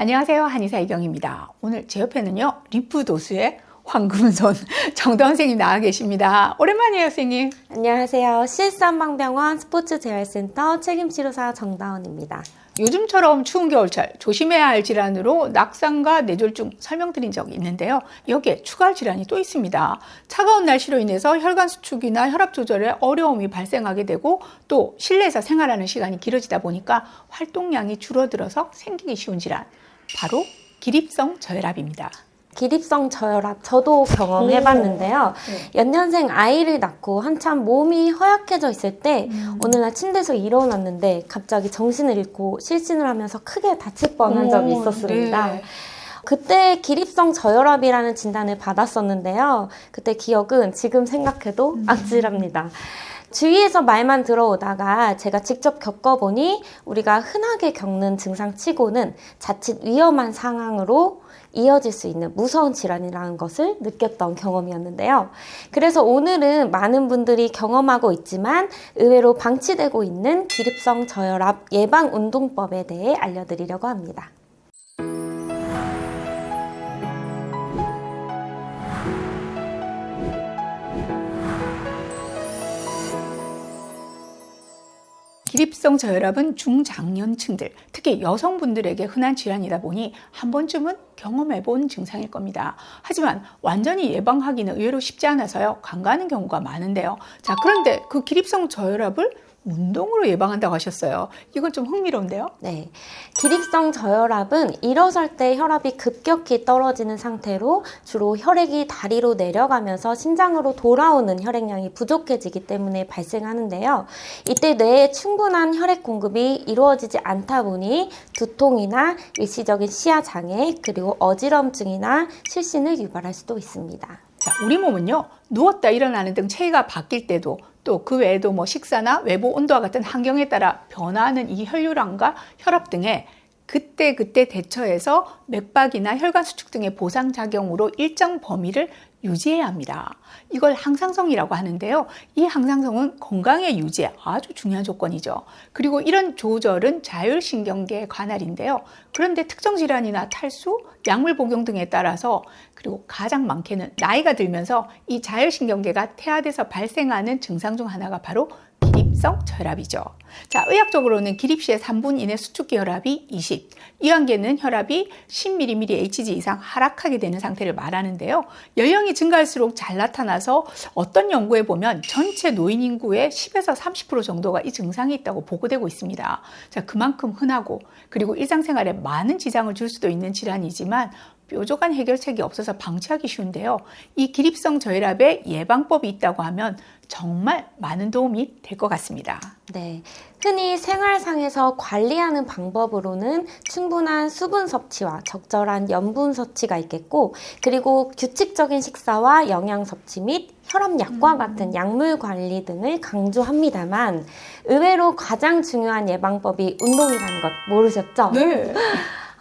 안녕하세요. 한의사 이경입니다. 오늘 제 옆에는요, 리프도수의 황금손 정다운 선생님 나와 계십니다. 오랜만이에요, 선생님. 안녕하세요. CS한방병원 스포츠재활센터 책임치료사 정다운입니다. 요즘처럼 추운 겨울철 조심해야 할 질환으로 낙상과 뇌졸중 설명드린 적이 있는데요. 여기에 추가할 질환이 또 있습니다. 차가운 날씨로 인해서 혈관 수축이나 혈압 조절에 어려움이 발생하게 되고 또 실내에서 생활하는 시간이 길어지다 보니까 활동량이 줄어들어서 생기기 쉬운 질환, 바로 기립성 저혈압입니다. 기립성 저혈압 저도 경험해봤는데요. 연년생 아이를 낳고 한참 몸이 허약해져 있을 때 어느 날 침대에서 일어났는데 갑자기 정신을 잃고 실신을 하면서 크게 다칠 뻔한 적이 있었습니다. 네. 그때 기립성 저혈압이라는 진단을 받았었는데요. 그때 기억은 지금 생각해도 아찔합니다. 주위에서 말만 들어오다가 제가 직접 겪어보니 우리가 흔하게 겪는 증상치고는 자칫 위험한 상황으로 이어질 수 있는 무서운 질환이라는 것을 느꼈던 경험이었는데요. 그래서 오늘은 많은 분들이 경험하고 있지만 의외로 방치되고 있는 기립성 저혈압 예방 운동법에 대해 알려드리려고 합니다. 기립성 저혈압은 중장년층들, 특히 여성분들에게 흔한 질환이다 보니 한 번쯤은 경험해본 증상일 겁니다. 하지만 완전히 예방하기는 의외로 쉽지 않아서요, 간과하는 경우가 많은데요. 자, 그런데 그 기립성 저혈압을 운동으로 예방한다고 하셨어요. 이건 좀 흥미로운데요? 네, 기립성 저혈압은 일어설 때 혈압이 급격히 떨어지는 상태로 주로 혈액이 다리로 내려가면서 심장으로 돌아오는 혈액량이 부족해지기 때문에 발생하는데요. 이때 뇌에 충분한 혈액 공급이 이루어지지 않다 보니 두통이나 일시적인 시야 장애, 그리고 어지럼증이나 실신을 유발할 수도 있습니다. 자, 우리 몸은요, 누웠다 일어나는 등 체위가 바뀔 때도 또 그 외에도 식사나 외부 온도와 같은 환경에 따라 변화하는 이 혈류량과 혈압 등에 그때 대처해서 맥박이나 혈관 수축 등의 보상작용으로 일정 범위를 유지해야 합니다. 이걸 항상성이라고 하는데요. 이 항상성은 건강의 유지에 아주 중요한 조건이죠. 그리고 이런 조절은 자율신경계의 관할인데요. 그런데 특정 질환이나 탈수, 약물 복용 등에 따라서 그리고 가장 많게는 나이가 들면서 이 자율신경계가 퇴화돼서 발생하는 증상 중 하나가 바로 기립성 저혈압이죠. 자, 의학적으로는 기립시의 3분 이내 수축기 혈압이 20, 이완계는 혈압이 10mmHg 이상 하락하게 되는 상태를 말하는데요. 연령이 증가할수록 잘 나타나서 어떤 연구에 보면 전체 노인 인구의 10에서 30% 정도가 이 증상이 있다고 보고되고 있습니다. 자, 그만큼 흔하고 그리고 일상생활에 많은 지장을 줄 수도 있는 질환이지만 뾰족한 해결책이 없어서 방치하기 쉬운데요. 이 기립성 저혈압의 예방법이 있다고 하면 정말 많은 도움이 될 것 같습니다. 네, 흔히 생활상에서 관리하는 방법으로는 충분한 수분 섭취와 적절한 염분 섭취가 있겠고, 그리고 규칙적인 식사와 영양 섭취 및 혈압약과 같은 약물 관리 등을 강조합니다만 의외로 가장 중요한 예방법이 운동이라는 것 모르셨죠? 네.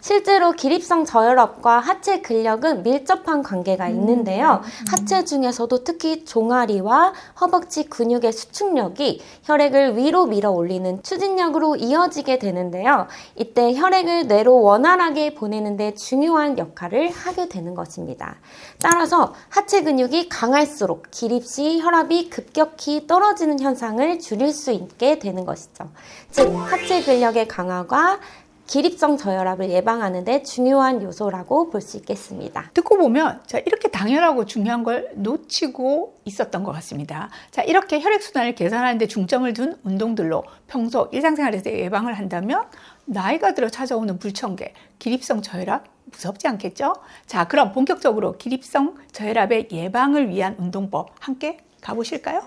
실제로 기립성 저혈압과 하체 근력은 밀접한 관계가 있는데요. 하체 중에서도 특히 종아리와 허벅지 근육의 수축력이 혈액을 위로 밀어 올리는 추진력으로 이어지게 되는데요. 이때 혈액을 뇌로 원활하게 보내는 데 중요한 역할을 하게 되는 것입니다. 따라서 하체 근육이 강할수록 기립시 혈압이 급격히 떨어지는 현상을 줄일 수 있게 되는 것이죠. 즉, 하체 근력의 강화가 기립성 저혈압을 예방하는 데 중요한 요소라고 볼 수 있겠습니다. 듣고 보면 자, 이렇게 당연하고 중요한 걸 놓치고 있었던 것 같습니다. 자, 이렇게 혈액순환을 개선하는 데 중점을 둔 운동들로 평소 일상생활에서 예방을 한다면 나이가 들어 찾아오는 불청객, 기립성 저혈압 무섭지 않겠죠? 자, 그럼 본격적으로 기립성 저혈압의 예방을 위한 운동법 함께 가보실까요?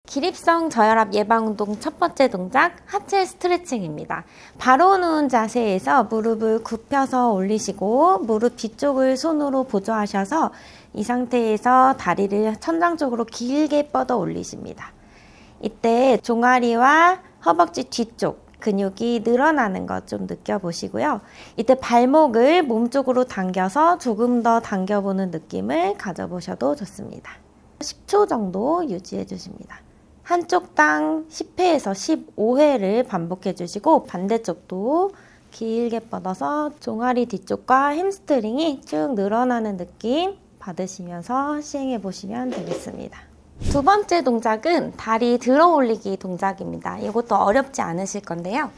기립성 저혈압 예방 운동 첫 번째 동작, 하체 스트레칭입니다. 바로 누운 자세에서 무릎을 굽혀서 올리시고 무릎 뒤쪽을 손으로 보조하셔서 이 상태에서 다리를 천장 쪽으로 길게 뻗어 올리십니다. 이때 종아리와 허벅지 뒤쪽 근육이 늘어나는 것 좀 느껴보시고요. 이때 발목을 몸쪽으로 당겨서 조금 더 당겨보는 느낌을 가져보셔도 좋습니다. 10초 정도 유지해 주십니다. 한쪽당 10회에서 15회를 반복해 주시고 반대쪽도 길게 뻗어서 종아리 뒤쪽과 햄스트링이 쭉 늘어나는 느낌 받으시면서 시행해 보시면 되겠습니다. 두 번째 동작은 다리 들어 올리기 동작입니다. 이것도 어렵지 않으실 건데요.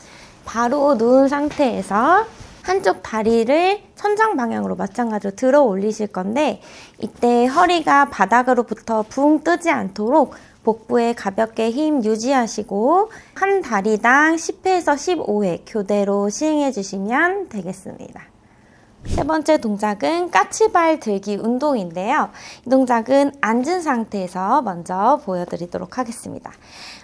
바로 누운 상태에서 한쪽 다리를 천장 방향으로 마찬가지로 들어 올리실 건데 이때 허리가 바닥으로부터 붕 뜨지 않도록 복부에 가볍게 힘 유지하시고 한 다리당 10회에서 15회 교대로 시행해 주시면 되겠습니다. 세 번째 동작은 까치발 들기 운동인데요. 이 동작은 앉은 상태에서 먼저 보여드리도록 하겠습니다.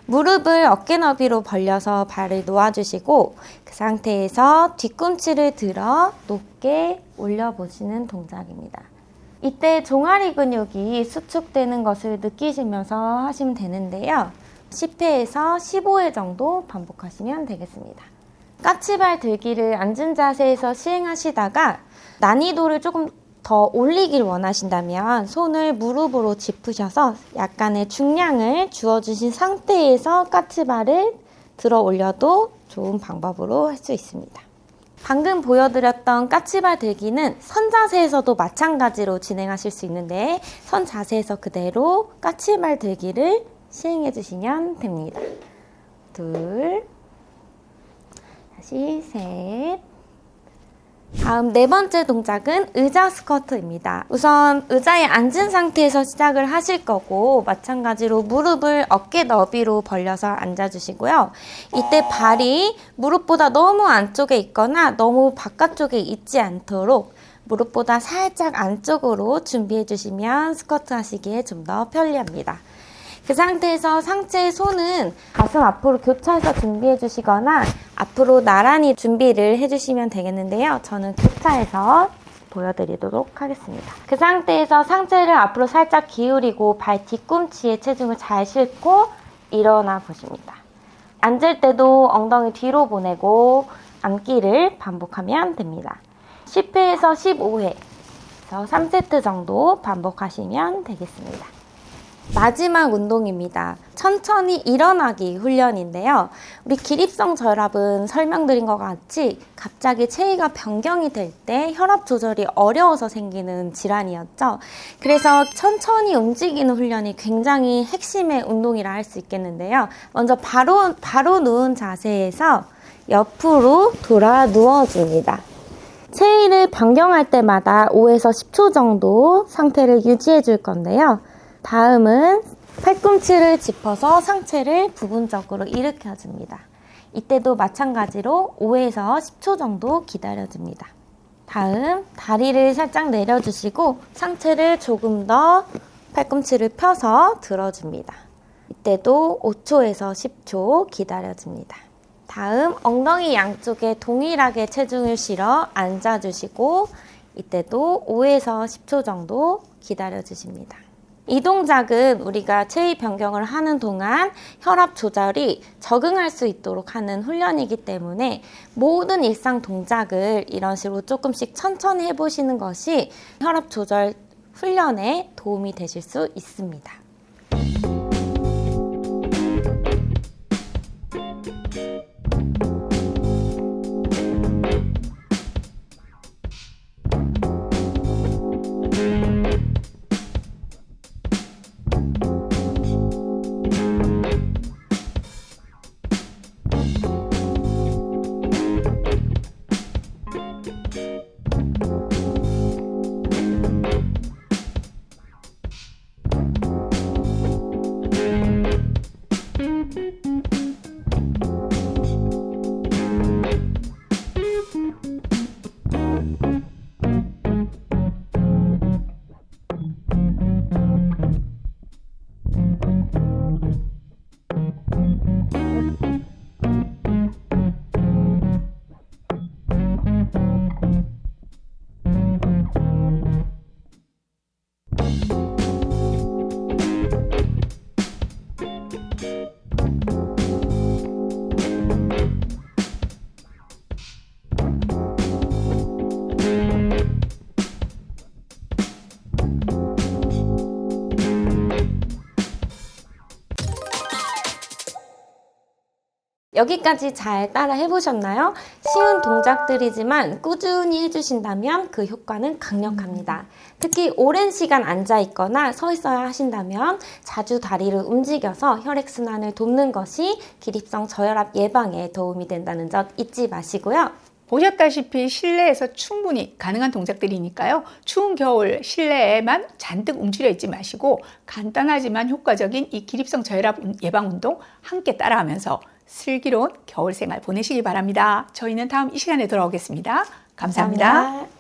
무릎을 어깨 너비로 벌려서 발을 놓아주시고 그 상태에서 뒤꿈치를 들어 높게 올려보시는 동작입니다. 이때 종아리 근육이 수축되는 것을 느끼시면서 하시면 되는데요. 10회에서 15회 정도 반복하시면 되겠습니다. 까치발 들기를 앉은 자세에서 시행하시다가 난이도를 조금 더 올리길 원하신다면 손을 무릎으로 짚으셔서 약간의 중량을 주어주신 상태에서 까치발을 들어 올려도 좋은 방법으로 할 수 있습니다. 방금 보여드렸던 까치발 들기는 선 자세에서도 마찬가지로 진행하실 수 있는데 선 자세에서 그대로 까치발 들기를 시행해 주시면 됩니다. 둘, 다시 셋. 다음 네 번째 동작은 의자 스쿼트입니다. 우선 의자에 앉은 상태에서 시작을 하실 거고 마찬가지로 무릎을 어깨 너비로 벌려서 앉아주시고요. 이때 발이 무릎보다 너무 안쪽에 있거나 너무 바깥쪽에 있지 않도록 무릎보다 살짝 안쪽으로 준비해 주시면 스쿼트 하시기에 좀 더 편리합니다. 그 상태에서 상체의 손은 가슴 앞으로 교차해서 준비해 주시거나 앞으로 나란히 준비를 해주시면 되겠는데요. 저는 교차해서 보여드리도록 하겠습니다. 그 상태에서 상체를 앞으로 살짝 기울이고 발 뒤꿈치에 체중을 잘 싣고 일어나 보십니다. 앉을 때도 엉덩이 뒤로 보내고 앉기를 반복하면 됩니다. 10회에서 15회, 3세트 정도 반복하시면 되겠습니다. 마지막 운동입니다. 천천히 일어나기 훈련인데요. 우리 기립성 저혈압은 설명드린 것 같이 갑자기 체위가 변경이 될 때 혈압 조절이 어려워서 생기는 질환이었죠. 그래서 천천히 움직이는 훈련이 굉장히 핵심의 운동이라 할 수 있겠는데요. 먼저 바로 누운 자세에서 옆으로 돌아 누워줍니다. 체위를 변경할 때마다 5에서 10초 정도 상태를 유지해 줄 건데요. 다음은 팔꿈치를 짚어서 상체를 부분적으로 일으켜줍니다. 이때도 마찬가지로 5에서 10초 정도 기다려줍니다. 다음 다리를 살짝 내려주시고 상체를 조금 더 팔꿈치를 펴서 들어줍니다. 이때도 5초에서 10초 기다려줍니다. 다음 엉덩이 양쪽에 동일하게 체중을 실어 앉아주시고 이때도 5에서 10초 정도 기다려주십니다. 이 동작은 우리가 체위 변경을 하는 동안 혈압 조절이 적응할 수 있도록 하는 훈련이기 때문에 모든 일상 동작을 이런 식으로 조금씩 천천히 해보시는 것이 혈압 조절 훈련에 도움이 되실 수 있습니다. 여기까지 잘 따라 해보셨나요? 쉬운 동작들이지만 꾸준히 해주신다면 그 효과는 강력합니다. 특히 오랜 시간 앉아 있거나 서 있어야 하신다면 자주 다리를 움직여서 혈액순환을 돕는 것이 기립성 저혈압 예방에 도움이 된다는 점 잊지 마시고요. 보셨다시피 실내에서 충분히 가능한 동작들이니까요. 추운 겨울 실내에만 잔뜩 움츠려 있지 마시고 간단하지만 효과적인 이 기립성 저혈압 예방 운동 함께 따라하면서 슬기로운 겨울 생활 보내시기 바랍니다. 저희는 다음 이 시간에 돌아오겠습니다. 감사합니다.